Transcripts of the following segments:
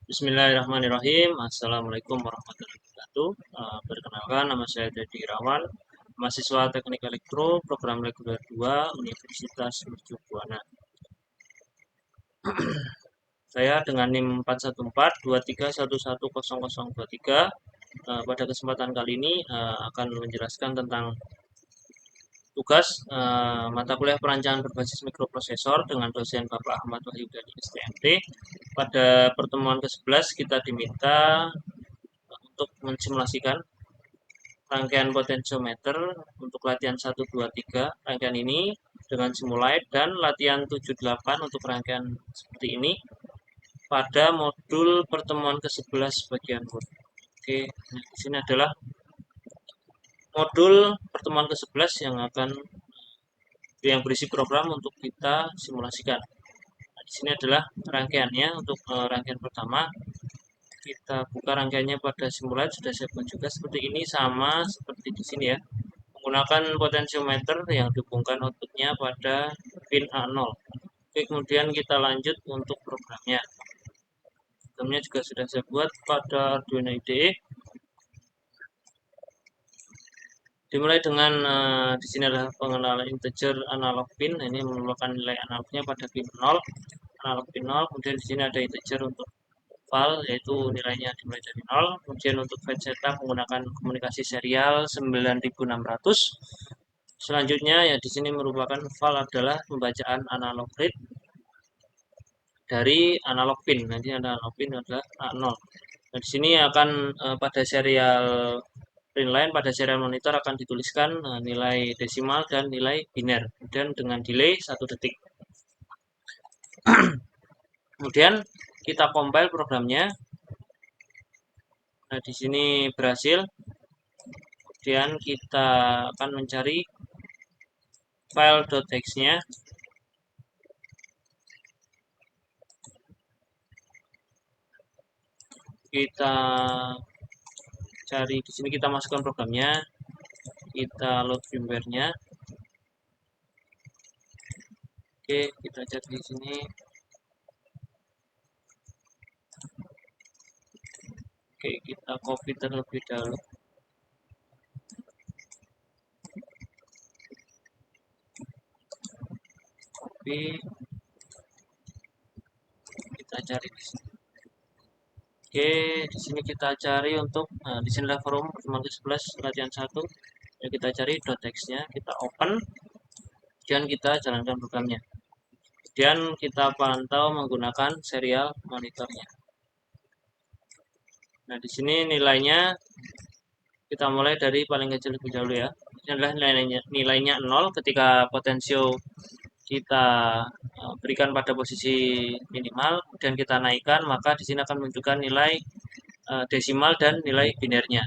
Bismillahirrahmanirrahim. Assalamualaikum warahmatullahi wabarakatuh. Perkenalkan, nama saya Dedi Irawan, mahasiswa Teknik Elektro, program reguler 2, Universitas Mercu Buana. Saya dengan NIM 41423110023. Pada kesempatan kali ini akan menjelaskan tentang tugas mata kuliah perancangan berbasis mikroprosesor dengan dosen Bapak Ahmad Wahyu dari STMT. Pada pertemuan ke-11 kita diminta untuk mensimulasikan rangkaian potentiometer untuk latihan 1, 2, 3. Rangkaian ini dengan simulate dan latihan 7, 8 untuk rangkaian seperti ini pada modul pertemuan ke-11 bagian Word. Oke, nah, di sini adalah modul pertemuan ke-11 yang berisi program untuk kita simulasikan. Nah, di sini adalah rangkaiannya untuk rangkaian pertama. Kita buka rangkaiannya pada simulate, sudah saya buat juga seperti ini, sama seperti di sini ya, menggunakan potensiometer yang dihubungkan outputnya pada pin A0. Oke, kemudian kita lanjut untuk programnya. Programnya juga sudah saya buat pada Arduino IDE. Dimulai dengan di sini adalah pengenalan integer analog pin. Ini merupakan nilai analognya pada pin 0, analog pin 0. Kemudian di sini ada integer untuk val, yaitu nilainya dimulai dari 0. Kemudian untuk fetch setup menggunakan komunikasi serial 9600. Selanjutnya ya di sini merupakan val adalah pembacaan analog read dari analog pin. Nanti analog pin adalah A0. Nah, di sini akan pada serial pin lain, pada serial monitor akan dituliskan nilai desimal dan nilai biner, dan dengan delay 1 detik. Kemudian kita compile programnya. Nah, di sini berhasil. Kemudian kita akan mencari file.txt-nya. Kita cari di sini, kita masukkan programnya, kita load firmware-nya. Oke, kita cari di sini. Oke, kita copy terlebih dahulu. Copy. Kita cari di sini. Oke, di sini kita cari untuk di sini adalah forum pertemuan ke-11 latihan 1. Ya, kita cari .txt-nya, kita open dan kita jalankan programnya. Kemudian kita pantau menggunakan serial monitornya. Nah, di sini nilainya kita mulai dari paling kecil lebih dahulu ya. Ini adalah nilainya 0 ketika potensio kita berikan pada posisi minimal, kemudian kita naikkan, maka di sini akan menunjukkan nilai desimal dan nilai binernya.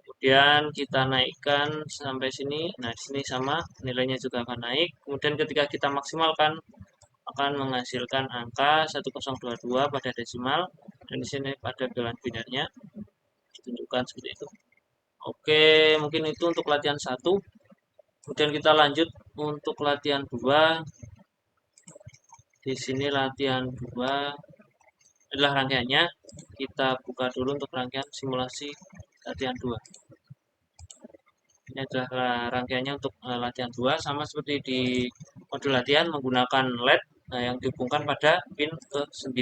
Kemudian kita naikkan sampai sini. Nah, di sini sama, nilainya juga akan naik. Kemudian ketika kita maksimalkan akan menghasilkan angka 1022 pada desimal, dan di sini pada bilangan binernya ditunjukkan seperti itu. Oke, mungkin itu untuk latihan 1. Kemudian kita lanjut untuk latihan 2. Di sini latihan 2 adalah rangkaiannya. Kita buka dulu untuk rangkaian simulasi latihan 2. Ini adalah rangkaiannya untuk latihan 2, sama seperti di modul latihan menggunakan LED yang dihubungkan pada pin ke-9.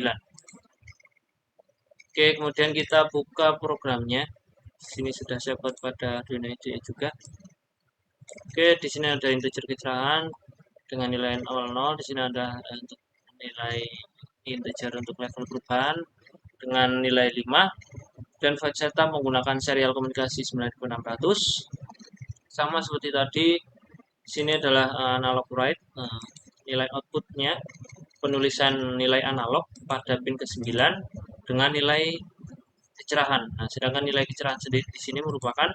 Oke, kemudian kita buka programnya. Di sini sudah saya buat pada Arduino IDE juga. Oke, di sini ada integer kecerahan dengan nilai 00. Di sini ada untuk nilai integer untuk level perubahan dengan nilai 5. Dan fetch setup menggunakan serial komunikasi 9600. Sama seperti tadi, sini adalah analog write, nilai outputnya, penulisan nilai analog pada pin ke-9 dengan nilai kecerahan. Nah, sedangkan nilai kecerahan sendiri di sini merupakan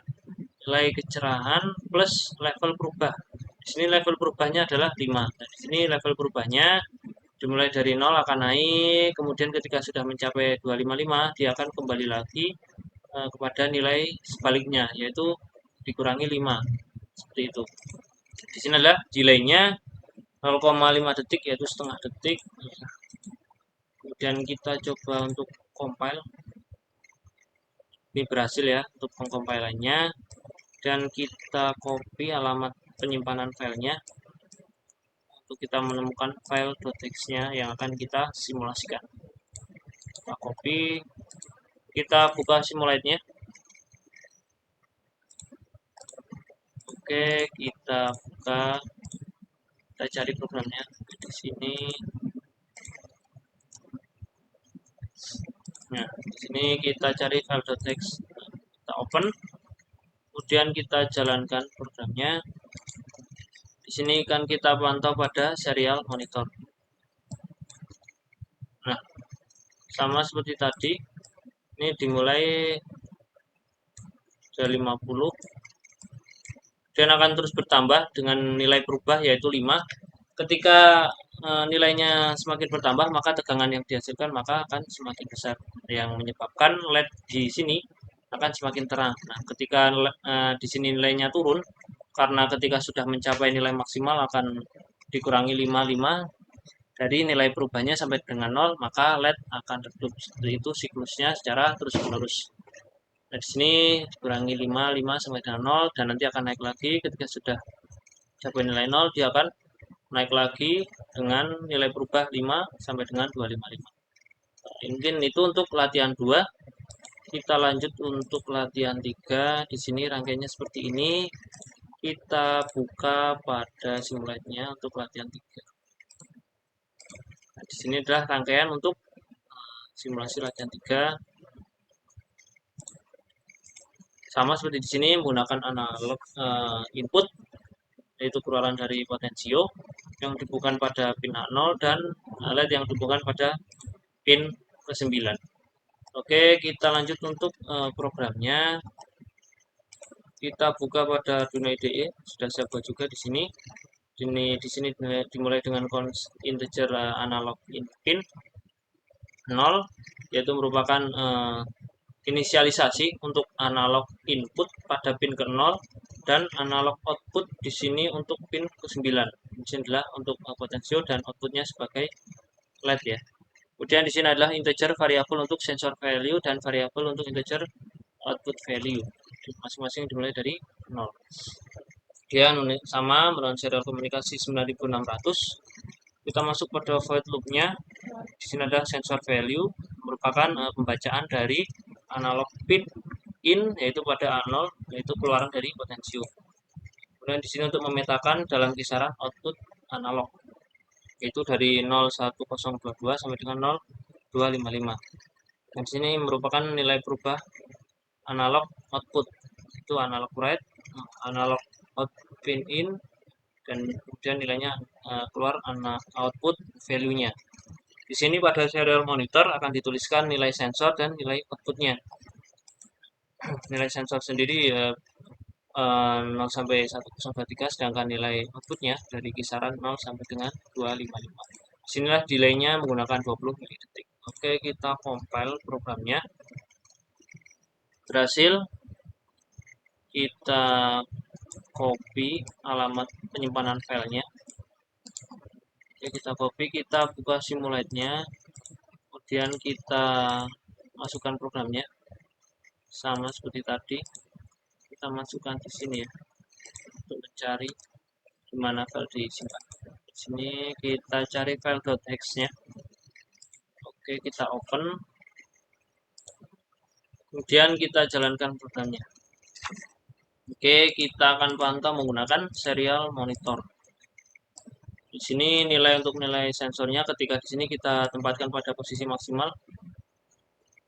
nilai kecerahan plus level berubah. Di sini level berubahnya adalah 5. Nah, di sini level berubahnya dimulai dari 0 akan naik, kemudian ketika sudah mencapai 255, dia akan kembali lagi kepada nilai sebaliknya, yaitu dikurangi 5. Seperti itu. Di sini adalah delay-nya 0,5 detik, yaitu setengah detik. Kemudian kita coba untuk compile. Ini berhasil ya untuk pengcompilannya, dan kita copy alamat penyimpanan filenya untuk kita menemukan file .txt-nya yang akan kita simulasikan. Kita copy, kita buka simulate-nya. Oke, kita buka, kita cari programnya di sini. Nah, di sini kita cari file.txt, kita open, kemudian kita jalankan programnya. Di sini kan kita pantau pada serial monitor. Nah, sama seperti tadi, ini dimulai dari 50 dan akan terus bertambah dengan nilai berubah yaitu 5. Ketika nilainya semakin bertambah, maka tegangan yang dihasilkan maka akan semakin besar, yang menyebabkan LED di sini akan semakin terang. Nah, ketika di sini nilainya turun, karena ketika sudah mencapai nilai maksimal akan dikurangi 5 dari nilai perubahannya sampai dengan 0, maka LED akan redup. Seperti itu siklusnya secara terus-menerus. Nah, di sini dikurangi 5 sampai dengan 0, dan nanti akan naik lagi. Ketika sudah capai nilai 0, dia akan naik lagi dengan nilai berubah 5 sampai dengan 255. Mungkin itu untuk latihan 2. Kita lanjut untuk latihan 3. Di sini rangkaiannya seperti ini. Kita buka pada simulate-nya untuk latihan 3. Nah, di sini adalah rangkaian untuk simulasi latihan 3. Sama seperti di sini menggunakan analog input, yaitu keluaran dari potensio yang dihubungkan pada pin A0 dan LED yang dihubungkan pada pin ke-9. Oke, kita lanjut untuk programnya. Kita buka pada Arduino IDE, sudah saya buat juga di sini. Di sini dimulai dengan integer analog pin 0, yaitu merupakan inisialisasi untuk analog input pada pin ke-0 dan analog output di sini untuk pin ke-9. Di sini adalah untuk potensio dan outputnya sebagai LED ya. Kemudian di sini adalah integer variabel untuk sensor value dan variabel untuk integer output value. Masing-masing dimulai dari 0. Dia sama melawan serial komunikasi 9600. Kita masuk pada void loop-nya. Di sini ada sensor value, merupakan pembacaan dari analog pin in, yaitu pada A0, yaitu keluaran dari potensio. Kemudian di sini untuk memetakan dalam kisaran output analog, yaitu dari 01022 sampai dengan 0255. Dan di sini merupakan nilai berubah analog output, itu analog write, analog out pin in, dan kemudian nilainya keluar output value-nya. Di sini pada serial monitor akan dituliskan nilai sensor dan nilai outputnya. Nilai sensor sendiri 0 sampai 1023, sedangkan nilai outputnya dari kisaran 0 sampai dengan 255. Disinilah delaynya menggunakan 20 mili-detik. Oke, kita compile programnya. Berhasil. Kita copy alamat penyimpanan filenya. Oke, kita copy, kita buka simulate-nya. Kemudian kita masukkan programnya. Sama seperti tadi. Kita masukkan di sini ya. Untuk mencari di mana file disimpan. Di sini kita cari file .txt-nya. Oke, kita open. Kemudian kita jalankan programnya. Oke, kita akan pantau menggunakan serial monitor. Di sini nilai untuk nilai sensornya, ketika di sini kita tempatkan pada posisi maksimal,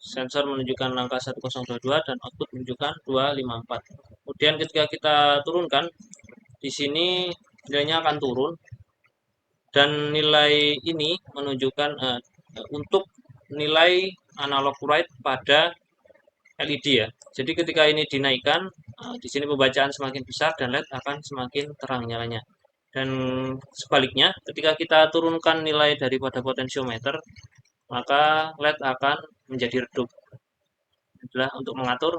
sensor menunjukkan angka 1022 dan output menunjukkan 254. Kemudian ketika kita turunkan, di sini nilainya akan turun, dan nilai ini menunjukkan untuk nilai analog write pada LED ya. Jadi ketika ini dinaikkan, di sini pembacaan semakin besar dan LED akan semakin terang nyalanya. Dan sebaliknya, ketika kita turunkan nilai daripada potensiometer, maka LED akan menjadi redup. Adalah untuk mengatur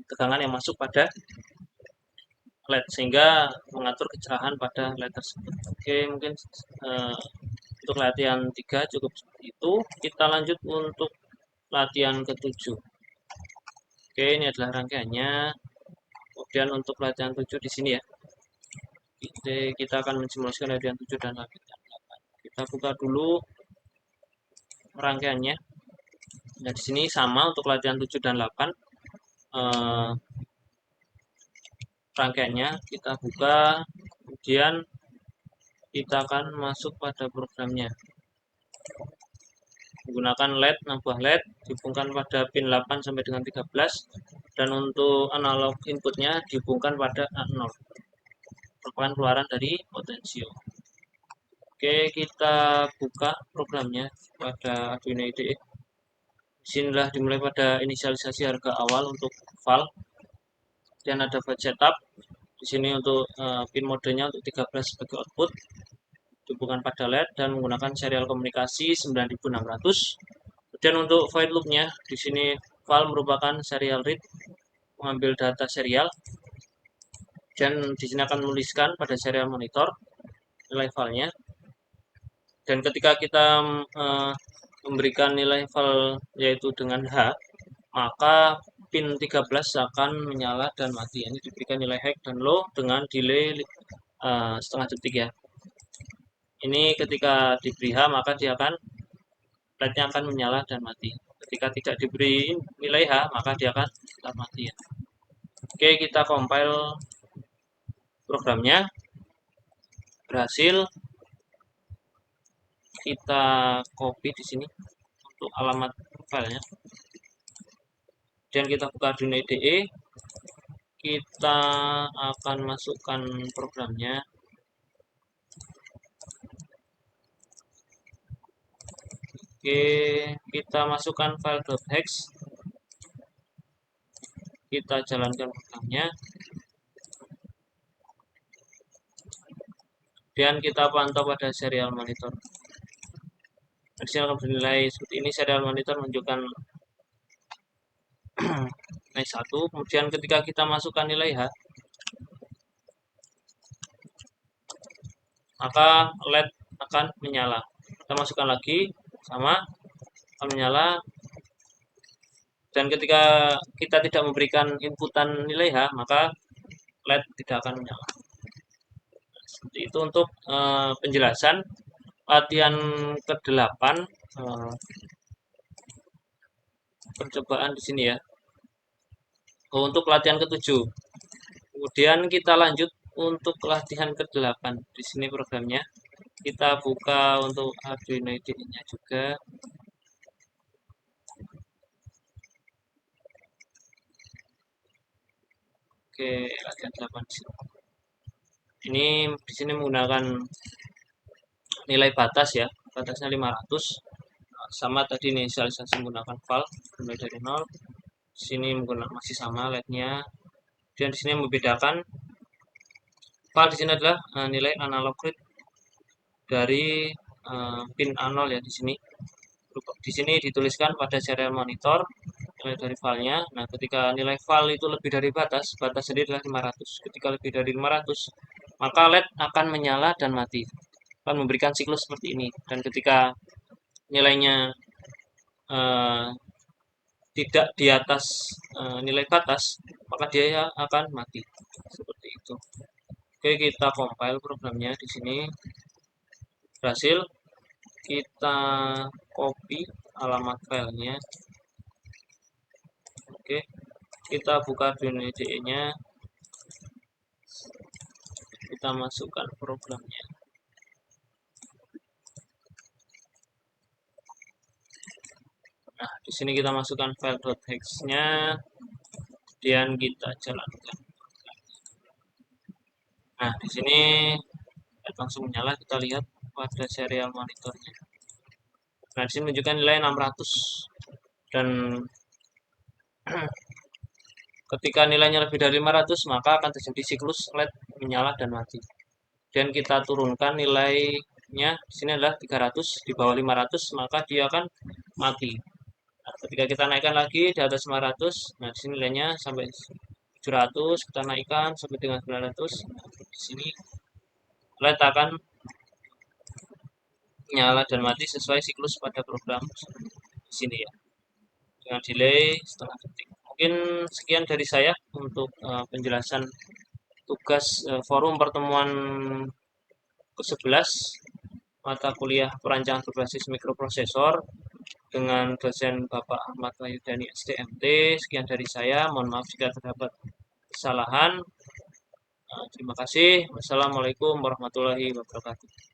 tegangan yang masuk pada LED, sehingga mengatur kecerahan pada LED tersebut. Oke, mungkin untuk latihan 3 cukup seperti itu. Kita lanjut untuk latihan ke-7. Oke, ini adalah rangkaiannya. Kemudian untuk latihan 7 di sini ya. Kita akan mensimulasikan latihan 7 dan latihan 8. Kita buka dulu rangkaiannya. Nah, di sini sama untuk latihan 7 dan 8. Rangkaiannya kita buka, kemudian kita akan masuk pada programnya. Menggunakan LED, 6 buah LED, dihubungkan pada pin 8 sampai dengan 13, dan untuk analog inputnya dihubungkan pada A0, merupakan keluaran dari potensio. Oke, kita buka programnya pada Arduino IDE. Disinilah dimulai pada inisialisasi harga awal untuk val, dan ada byte setup. Di sini untuk pin modenya untuk 13 sebagai output, dihubungkan pada LED dan menggunakan serial komunikasi 9600. Kemudian untuk void loopnya, di sini val merupakan serial read, mengambil data serial, dan di sini akan menuliskan pada serial monitor nilai valnya. Dan ketika kita memberikan nilai val yaitu dengan H, maka pin 13 akan menyala dan mati. Ini diberikan nilai high dan low dengan delay setengah detik ya. Ini ketika diberi H, maka dia akan LED-nya akan menyala dan mati. Ketika tidak diberi nilai H, maka dia akan tetap mati ya. Oke, kita compile programnya. Berhasil. Kita copy di sini untuk alamat filenya. Dan kita buka Arduino IDE. Kita akan masukkan programnya. Oke, kita masukkan file .hex. Kita jalankan programnya. Dan kita pantau pada serial monitor. Di sini akan bernilai seperti ini. Serial monitor menunjukkan nilai 1. Kemudian ketika kita masukkan nilai H, maka LED akan menyala. Kita masukkan lagi, sama, akan menyala. Dan ketika kita tidak memberikan inputan nilai H, maka LED tidak akan menyala. Seperti itu untuk penjelasan latihan ke-8, percobaan di sini ya. Untuk latihan ke-7. Kemudian kita lanjut untuk latihan ke-8. Di sini programnya. Kita buka untuk Arduino IDE-nya juga. Oke, latihan 8 di sini. Ini di sini menggunakan nilai batas ya. Batasnya 500. Sama tadi inisialisasi menggunakan val mulai dari 0. Di sini menggunakan masih sama LED-nya. Dan di sini membedakan val di sini adalah nilai analog read dari pin A0 ya di sini. Di sini dituliskan pada serial monitor nilai dari valnya. Nah, ketika nilai val itu lebih dari batas sendiri adalah 500. Ketika lebih dari 500, maka LED akan menyala dan mati. Akan memberikan siklus seperti ini. Dan ketika nilainya tidak di atas nilai batas, maka dia akan mati. Seperti itu. Oke, kita compile programnya di sini. Berhasil. Kita copy alamat filenya. Oke, kita buka Arduino IDE-nya. Kita masukkan programnya. Nah, di sini kita masukkan file .hex-nya, dan kita jalankan. Nah, di sini langsung menyala. Kita lihat pada serial monitornya. Nah, di sini menunjukkan nilai 600. Dan ketika nilainya lebih dari 500, maka akan terjadi siklus LED menyala dan mati. Dan kita turunkan nilainya, di sini adalah 300, di bawah 500, maka dia akan mati. Nah, ketika kita naikkan lagi di atas 500, nah di sini nilainya sampai 700, kita naikkan sampai dengan 900. Nah, di sini LED akan nyala dan mati sesuai siklus pada program di sini ya. dengan delay setengah detik. Mungkin sekian dari saya untuk penjelasan tugas forum pertemuan ke-11 mata kuliah perancangan berbasis mikroprosesor dengan dosen Bapak Ahmad Wahyudani STMT. Sekian dari saya, mohon maaf jika terdapat kesalahan. Terima kasih. Wassalamualaikum warahmatullahi wabarakatuh.